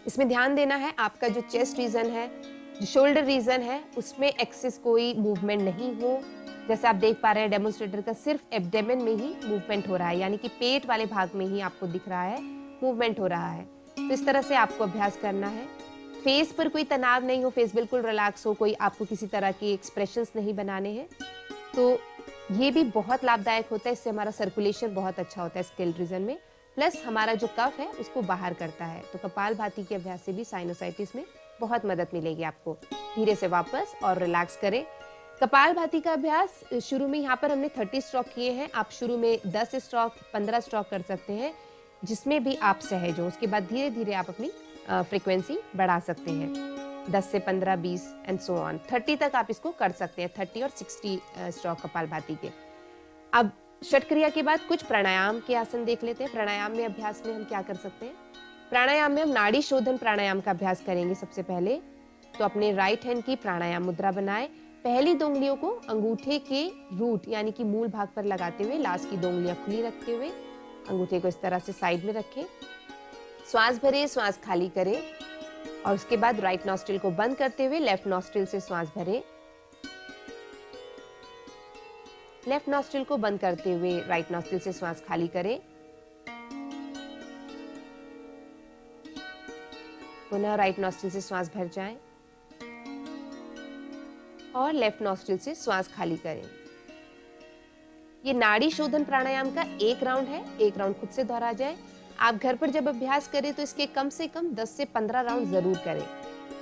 इसमें ध्यान देना है आपका जो चेस्ट रीजन है, जो शोल्डर रीजन है, उसमें एक्सेस कोई मूवमेंट नहीं हो। जैसे आप देख पा रहे हैं डेमोन्स्ट्रेटर का सिर्फ एब्डोमेन में ही मूवमेंट हो रहा है, यानी कि पेट वाले भाग में ही आपको दिख रहा है मूवमेंट हो रहा है। तो इस तरह से आपको अभ्यास करना है। फेस पर कोई तनाव नहीं हो, फेस बिल्कुल रिलैक्स हो, कोई आपको किसी तरह के एक्सप्रेशंस नहीं बनाने हैं। तो ये भी बहुत लाभदायक होता है। इससे हमारा सर्कुलेशन बहुत अच्छा होता है स्केल रीजन में, प्लस हमारा जो कफ है उसको बाहर करता है। तो कपालभाति के अभ्यास से भी साइनोसाइटिस में बहुत मदद मिलेगी आपको। धीरे से वापस और रिलैक्स करें। कपालभाति का अभ्यास शुरू में यहाँ पर हमने 30 स्ट्रोक किए हैं। आप शुरू में 10 स्ट्रोक, 15 स्ट्रोक कर सकते हैं, जिसमें भी आप सहज हो। उसके बाद धीरे धीरे आप अपनी फ्रीक्वेंसी बढ़ा सकते हैं। 10 से 15, 20 एंड सो ऑन 30 तक आप इसको कर सकते हैं। 30 और 60 स्ट्रोक कपालभाति के। अब षट क्रिया के बाद कुछ प्राणायाम के आसन देख लेते हैं। प्राणायाम में अभ्यास में हम क्या कर सकते हैं। प्राणायाम में हम नाड़ी शोधन प्राणायाम का अभ्यास करेंगे। सबसे पहले तो अपने राइट हैंड की प्राणायाम मुद्रा बनाएं। पहली दो उंगलियों को अंगूठे के रूट यानी कि मूल भाग पर लगाते हुए लास्ट की दो उंगलियां खुली रखते हुए अंगूठे को इस तरह से साइड में रखें। श्वास भरें, श्वास खाली करें और उसके बाद राइट नॉस्ट्रिल को बंद करते हुए लेफ्ट नॉस्ट्रिल से श्वास भरें। लेफ्ट नॉस्ट्रिल को बंद करते हुए राइट नॉस्ट्रिल से श्वास खाली करें। पुनः राइट नॉस्ट्रिल से श्वास भर जाए और लेफ्ट नॉस्ट्रिल से श्वास खाली करें। ये नाड़ी शोधन प्राणायाम का एक राउंड है, एक राउंड खुद से दोहरा जाए। आप घर पर जब अभ्यास करें तो इसके कम से कम 10 से 15 राउंड जरूर करें।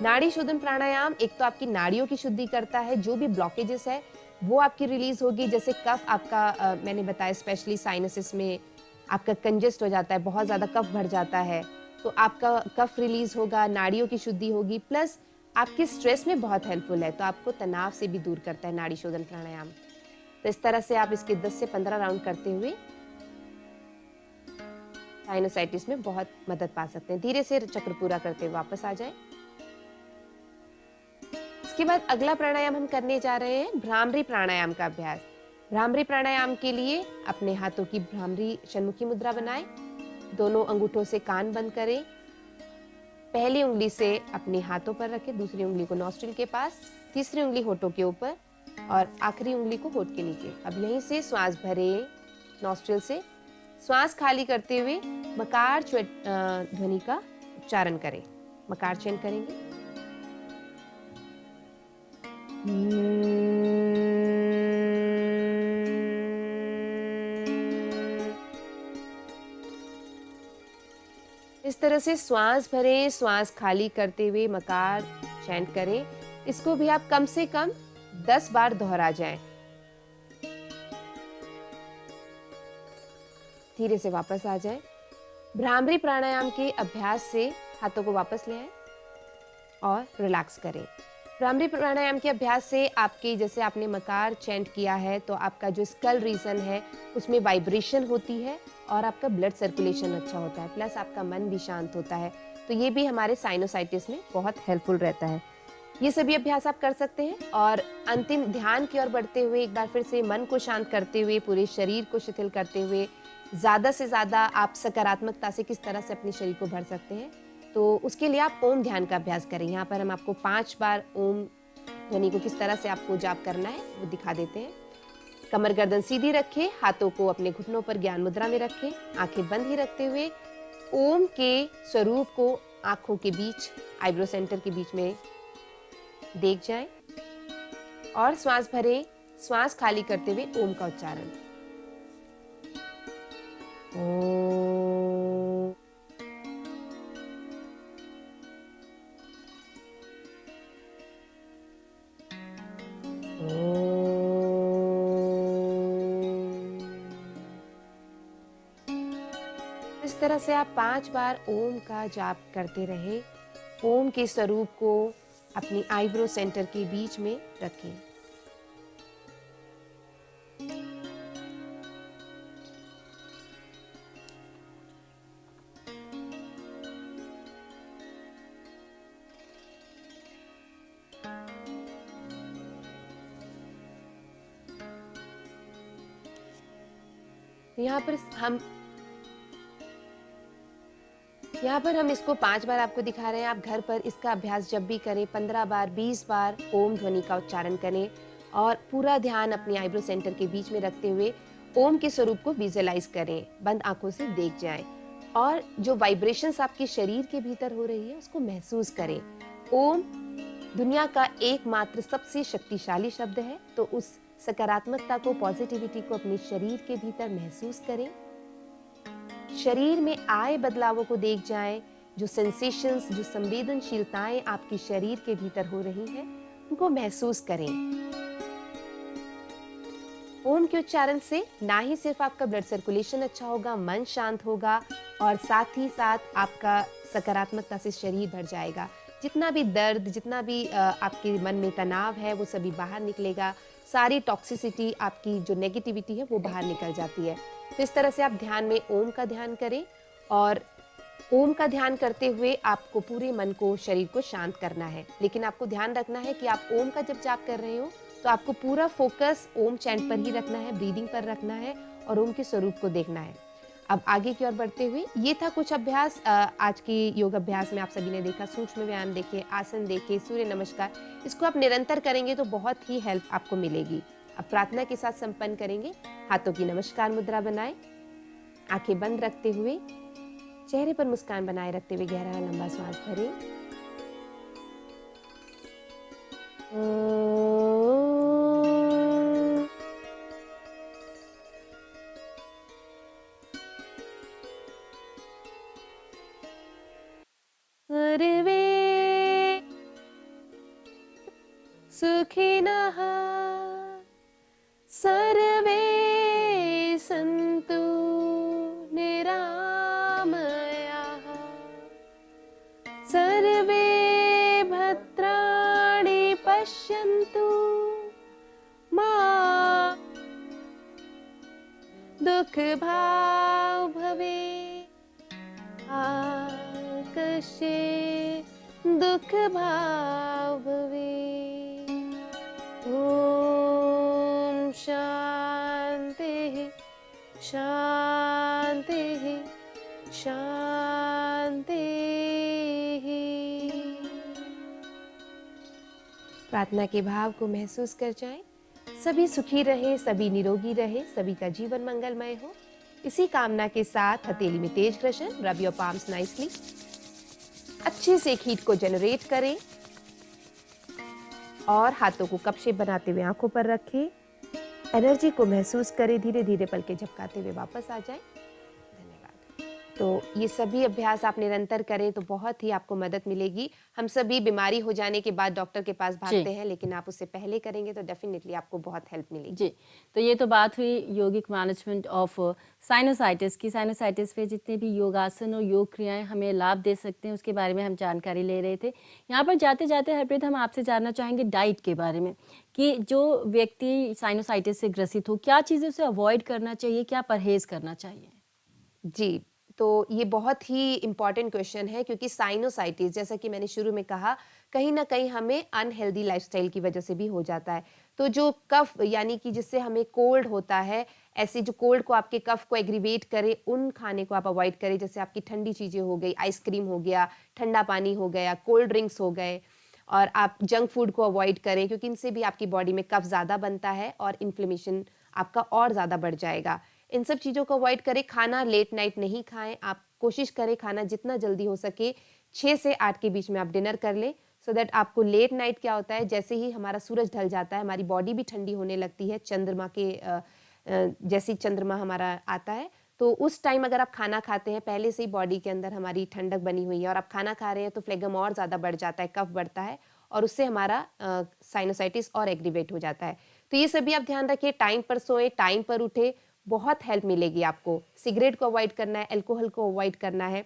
नाड़ी शोधन प्राणायाम एक तो आपकी नाड़ियों की शुद्धि करता है, जो भी ब्लॉकेजेस है वो आपकी रिलीज होगी। जैसे कफ आपका मैंने बताया स्पेशली साइनसिस में आपका कंजेस्ट हो जाता है, बहुत ज्यादा कफ भर जाता है, तो आपका कफ रिलीज होगा, नाड़ियों की शुद्धि होगी, प्लस आपके स्ट्रेस में बहुत हेल्पफुल है, तो आपको तनाव से भी दूर करता है नाड़ी शोधन प्राणायाम। तो इस तरह से आप इसके 10 से 15 राउंड करते हुए साइनोसाइटिस में बहुत मदद पा सकते हैं। धीरे से चक्र पूरा करते हुए वापस आ जाए। इसके बाद अगला प्राणायाम हम करने जा रहे हैं भ्रामरी प्राणायाम का अभ्यास। भ्रामरी प्राणायाम के लिए अपने हाथों की भ्रामरी षण्मुखी मुद्रा बनाएं। दोनों अंगूठों से कान बंद करें। पहली उंगली से अपने हाथों पर रखें, दूसरी उंगली को नॉस्ट्रिल के पास, तीसरी उंगली होठों के ऊपर और आखिरी उंगली को होठ के नीचे। अब यहीं से श्वास भरें नॉस्ट्रिल से। श्वास खाली करते हुए मकार ध्वनि का उच्चारण करें। मकार चयन करेंगे। इस तरह से श्वास भरें, श्वास खाली करते हुए मकार चयन करें। इसको भी आप कम से कम 10 बार दोहरा जाएं। धीरे से वापस आ जाएं। भ्रामरी प्राणायाम के अभ्यास से हाथों को वापस ले आएं और रिलैक्स करें। भ्रामरी प्राणायाम के अभ्यास से आपके जैसे आपने मकार चैंट किया है तो आपका जो स्कल रीजन है उसमें वाइब्रेशन होती है और आपका ब्लड सर्कुलेशन अच्छा होता है, प्लस आपका मन भी शांत होता है। तो ये भी हमारे साइनोसाइटिस में बहुत हेल्पफुल रहता है। ये सभी अभ्यास आप कर सकते हैं। और अंतिम ध्यान की ओर बढ़ते हुए एक बार फिर से मन को शांत करते हुए, पूरे शरीर को शिथिल करते हुए ज्यादा से ज्यादा आप सकारात्मकता से किस तरह से अपने शरीर को भर सकते हैं, तो उसके लिए आप ओम ध्यान का अभ्यास करें। यहाँ पर हम आपको 5 बार ओम ध्वनि को किस तरह से आपको जाप करना है वो दिखा देते हैं। कमर गर्दन सीधी रखें, हाथों को अपने घुटनों पर ज्ञान मुद्रा में रखें, आंखें बंद ही रखते हुए ओम के स्वरूप को आंखों के बीच, आईब्रो सेंटर के बीच में देख जाएं और श्वास भरें। श्वास खाली करते हुए ओम का उच्चारण। ओम। इस तरह से आप 5 बार ओम का जाप करते रहे। ओम के स्वरूप को अपनी आईब्रो सेंटर के बीच में रखें। यहाँ पर हम इसको 5 बार आपको दिखा रहे हैं। आप घर पर इसका अभ्यास जब भी करें 15 बार 20 बार ओम ध्वनि का उच्चारण करें और पूरा ध्यान अपनी आईब्रो सेंटर के बीच में रखते हुए ओम के स्वरूप को विजुअलाइज करें। बंद आंखों से देख जाएं और जो वाइब्रेशंस आपके शरीर के भीतर हो रही है उसको महसूस करें। ओम दुनिया का एकमात्र सबसे शक्तिशाली शब्द है, तो उस सकारात्मकता को, पॉजिटिविटी को अपने शरीर के भीतर महसूस करें। शरीर में आए बदलावों को देख जाएं। जो सेंसेशंस, जो संवेदनशीलताएं आपके शरीर के भीतर हो रही हैं उनको महसूस करें। ओम के उच्चारण से ना ही सिर्फ आपका ब्लड सर्कुलेशन अच्छा होगा, मन शांत होगा और साथ ही साथ आपका सकारात्मकता से शरीर भर जाएगा। जितना भी दर्द, जितना भी आपके मन में तनाव है वो सभी बाहर निकलेगा। सारी टॉक्सिसिटी, आपकी जो नेगेटिविटी है वो बाहर निकल जाती है। तो इस तरह से आप ध्यान में ओम का ध्यान करें और ओम का ध्यान करते हुए आपको पूरे मन को, शरीर को शांत करना है। लेकिन आपको ध्यान रखना है कि आप ओम का जब जाप कर रहे हो तो आपको पूरा फोकस ओम चैंट पर ही रखना है, ब्रीदिंग पर रखना है और ओम के स्वरूप को देखना है। अब आगे की ओर बढ़ते हुए ये था कुछ अभ्यास। आज के योग अभ्यास में आप सभी ने देखा, सूक्ष्म व्यायाम देखे, आसन देखे, सूर्य नमस्कार। इसको आप निरंतर करेंगे तो बहुत ही हेल्प आपको मिलेगी। अब प्रार्थना के साथ संपन्न करेंगे। हाथों की नमस्कार मुद्रा बनाएं, आंखें बंद रखते हुए चेहरे पर मुस्कान बनाए रखते हुए गहरा लंबा श्वास भरें। सर्वे सुखिनः सर्वे सन्तु निरामयाः सर्वे भद्राणि पश्यन्तु मा दुःखभाग् भवेत् आकाशे दुःखभाग् भवेत्। ॐ शान्तिः शान्तिः शान्तिः। प्रार्थना के भाव को महसूस कर जाएं। सभी सुखी रहे, सभी निरोगी रहे, सभी का जीवन मंगलमय हो। इसी कामना के साथ हथेली में तेज घर्षण, रब योर पाम्स नाइसली। अच्छे से एक हीट को जनरेट करें और हाथों को कप शेप बनाते हुए आंखों पर रखें। एनर्जी को महसूस करें, धीरे धीरे पलकें झपकाते हुए वापस आ जाएं। धन्यवाद। तो ये सभी अभ्यास आप निरंतर करें तो बहुत ही आपको मदद मिलेगी। हम सभी बीमारी हो जाने के बाद डॉक्टर के पास भागते हैं, लेकिन आप उससे पहले करेंगे तो डेफिनेटली आपको बहुत हेल्प मिलेगी। जी, तो ये तो बात हुई योगिक मैनेजमेंट ऑफ साइनोसाइटिस की। साइनोसाइटिस पे जितने भी योगासन और योग क्रियाएं हमें लाभ दे सकते हैं उसके बारे में हम जानकारी ले रहे थे। यहाँ पर जाते जाते हरप्रीत हम आपसे जानना चाहेंगे डाइट के बारे में, कि जो व्यक्ति साइनोसाइटिस से ग्रसित हो क्या चीज़ें उसे अवॉइड करना चाहिए, क्या परहेज करना चाहिए? जी, तो ये बहुत ही इम्पॉर्टेंट क्वेश्चन है, क्योंकि साइनोसाइटिस जैसा कि मैंने शुरू में कहा, कहीं ना कहीं हमें अनहेल्दी लाइफस्टाइल की वजह से भी हो जाता है। तो जो कफ यानी कि जिससे हमें कोल्ड होता है, ऐसे जो कोल्ड को आपके कफ को एग्रीवेट करे, उन खाने को आप अवॉइड करें। जैसे आपकी ठंडी चीज़ें हो गई, आइसक्रीम हो गया, ठंडा पानी हो गया, कोल्ड ड्रिंक्स हो गए, और आप जंक फूड को अवॉइड करें, क्योंकि इनसे भी आपकी बॉडी में कफ ज़्यादा बनता है और इन्फ्लेमेशन आपका और ज़्यादा बढ़ जाएगा। इन सब चीज़ों को अवॉइड करें। खाना लेट नाइट नहीं खाएं। आप कोशिश करें खाना जितना जल्दी हो सके 6 से 8 के बीच में आप डिनर कर लें, सो दैट आपको लेट नाइट क्या होता है, जैसे ही हमारा सूरज ढल जाता है हमारी बॉडी भी ठंडी होने लगती है। चंद्रमा के जैसे चंद्रमा हमारा आता है, तो उस टाइम अगर आप खाना खाते हैं, पहले से ही बॉडी के अंदर हमारी ठंडक बनी हुई है और आप खाना खा रहे हैं, तो फ्लेगम और ज़्यादा बढ़ जाता है, कफ बढ़ता है और उससे हमारा साइनोसाइटिस और एग्रीवेट हो जाता है। तो ये सभी आप ध्यान रखिए। टाइम पर सोएं, टाइम पर उठे, बहुत हेल्प मिलेगी आपको। सिगरेट को अवॉइड करना है, अल्कोहल को अवॉइड करना है।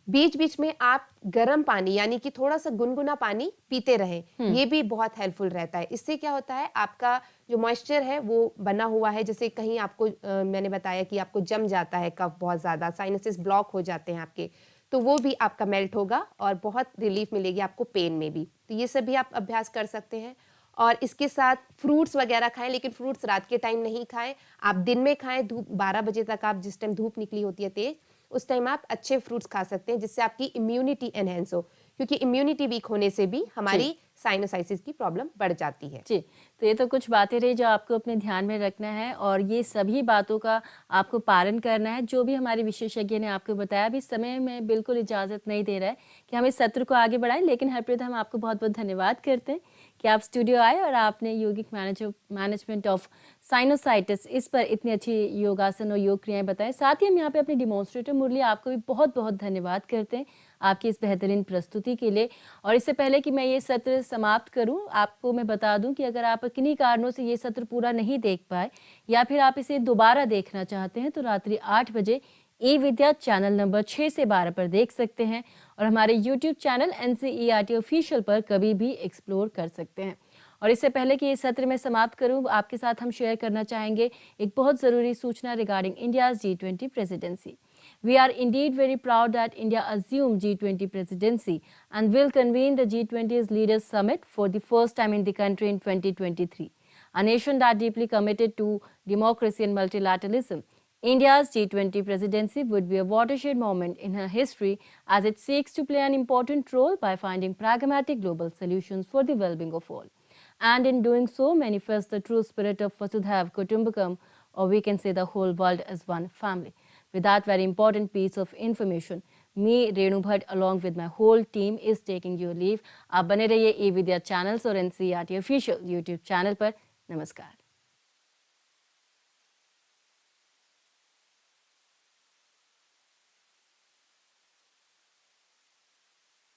बीच बीच में आप गर्म पानी यानी कि थोड़ा सा गुनगुना पानी पीते रहें, ये भी बहुत हेल्पफुल रहता है। इससे क्या होता है, आपका जो मॉइस्चर है वो बना हुआ है, जैसे कहीं आपको मैंने बताया कि आपको जम जाता है कफ बहुत ज़्यादा, साइनसेस ब्लॉक हो जाते हैं आपके, तो वो भी आपका मेल्ट होगा और बहुत रिलीफ मिलेगी आपको पेन में भी। तो ये सभी आप अभ्यास कर सकते हैं। और इसके साथ फ्रूट्स वगैरह खाएं, लेकिन फ्रूट्स रात के टाइम नहीं खाएं, आप दिन में खाएं। धूप 12 बजे तक, आप जिस टाइम धूप निकली होती है तेज, उस टाइम आप अच्छे फ्रूट्स खा सकते हैं, जिससे आपकी इम्यूनिटी एनहेंस हो, क्योंकि इम्यूनिटी वीक होने से भी हमारी साइनोसाइटिस की प्रॉब्लम बढ़ जाती है। जी, तो ये तो कुछ बातें रही जो आपको अपने ध्यान में रखना है और ये सभी बातों का आपको पालन करना है जो भी हमारे विशेषज्ञ ने आपको बताया। अभी समय में बिल्कुल इजाज़त नहीं दे रहा है कि हम इस सत्र को आगे बढ़ाएं, लेकिन हरप्रीत हम आपको बहुत बहुत धन्यवाद करते हैं कि आप स्टूडियो आए और आपने योगिक मैनेजमेंट ऑफ साइनोसाइटिस इस पर इतनी अच्छी योगासन और योग क्रियाएं बताएं। साथ ही हम यहाँ पे अपने डिमॉन्स्ट्रेटर मुरली आपको भी बहुत बहुत धन्यवाद करते हैं आपकी इस बेहतरीन प्रस्तुति के लिए। और इससे पहले कि मैं ये सत्र समाप्त करूं, आपको मैं बता दूं कि अगर आप किन्हीं कारणों से ये सत्र पूरा नहीं देख पाए या फिर आप इसे दोबारा देखना चाहते हैं, तो रात्रि 8 बजे ई विद्या चैनल नंबर 6 से 12 पर देख सकते हैं और हमारे यूट्यूब चैनल NCERT ऑफिशियल पर कभी भी एक्सप्लोर कर सकते हैं। और इससे पहले कि इस सत्र में समाप्त करूं, आपके साथ हम शेयर करना चाहेंगे एक बहुत ज़रूरी सूचना regarding India's G20 presidency. We are indeed very proud that India assumed G20 presidency and will convene the G20's Leaders Summit for the first time in the country in 2023. A nation that deeply committed to democracy and multilateralism India's G20 presidency would be a watershed moment in her history as it seeks to play an important role by finding pragmatic global solutions for the well-being of all. And in doing so, manifest the true spirit of Vasudhaiva Kutumbakam, or we can say the whole world as one family. With that very important piece of information, me, Renu Bhatt, along with my whole team is taking your leave. आप बने रहिए ई विद्या channels और NCERT official YouTube channel पर। नमस्कार।